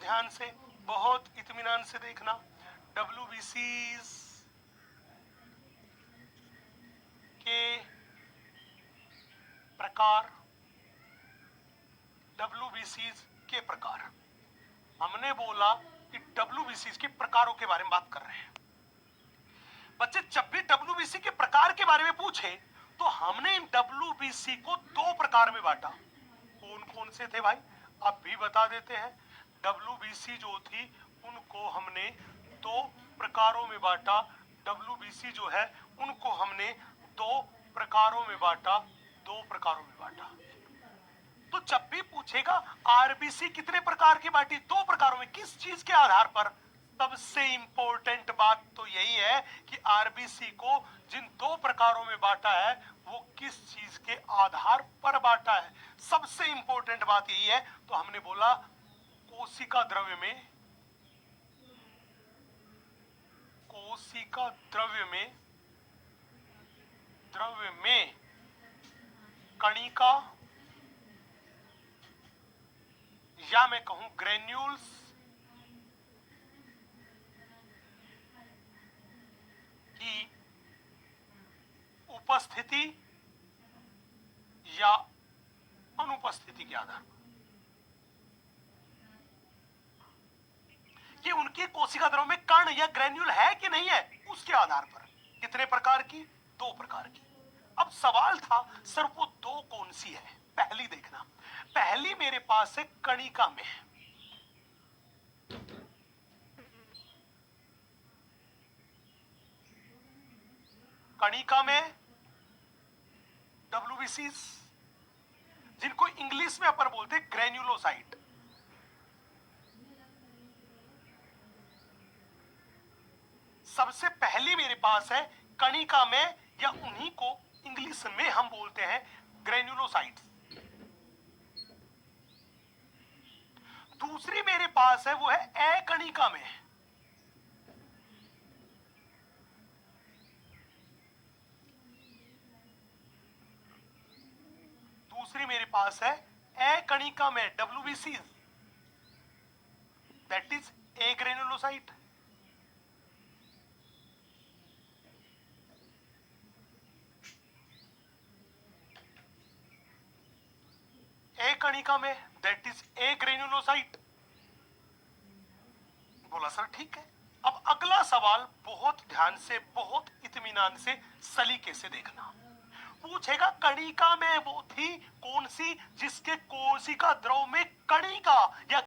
ध्यान से, बहुत इत्मीनान से देखना। WBCs के प्रकार, WBCs के प्रकार। हमने बोला कि WBCs के प्रकारों के बारे में बात कर रहे हैं। बच्चे जब भी WBC के प्रकार के बारे में पूछे तो हमने इन WBC को दो प्रकार में बांटा। कौन कौन से थे भाई, अब भी बता देते हैं। WBC जो थी उनको हमने दो प्रकारों में बांटा। WBC जो है उनको हमने दो प्रकारों में बांटा, दो प्रकारों में बांटा। तो जब भी पूछेगा आरबीसी कितने प्रकार की बांटी, दो प्रकारों में, किस चीज के आधार पर? सबसे इंपॉर्टेंट बात तो यही है कि आरबीसी को जिन दो प्रकारों में बांटा है वो किस चीज के आधार पर बांटा है, सबसे इंपॉर्टेंट बात यही है। तो हमने बोला कोशिका द्रव्य में, कोशिका द्रव्य में कणिका या मैं कहूं ग्रेन्यूल्स की उपस्थिति या अनुपस्थिति के आधार पर, कि उनकी कोशिका द्रव्य में कण या ग्रेन्यूल है कि नहीं है, उसके आधार पर। कितने प्रकार की? दो प्रकार की। अब सवाल था सर वो दो कौन सी है? पहली देखना, पहली मेरे पास है कणिका में, कणिका में WBCs, जिनको इंग्लिश में अपन बोलते हैं ग्रेन्युलोसाइट। सबसे पहली मेरे पास है कणिका में, या उन्हीं को इंग्लिश में हम बोलते हैं ग्रेन्युलोसाइट्स। दूसरी मेरे पास है वो है अकणिका में, दूसरी मेरे पास है अकणिका में WBCs, that is a granulocyte. ए कणिका में दैट इज ए ग्रेन्युलोसाइट। बोला सर ठीक है। अब अगला सवाल बहुत ध्यान से, बहुत इत्मीनान से, सलीके से देखना। पूछेगा कणिका में वो थी कौन सी जिसके कोशिका द्रव में कणिका या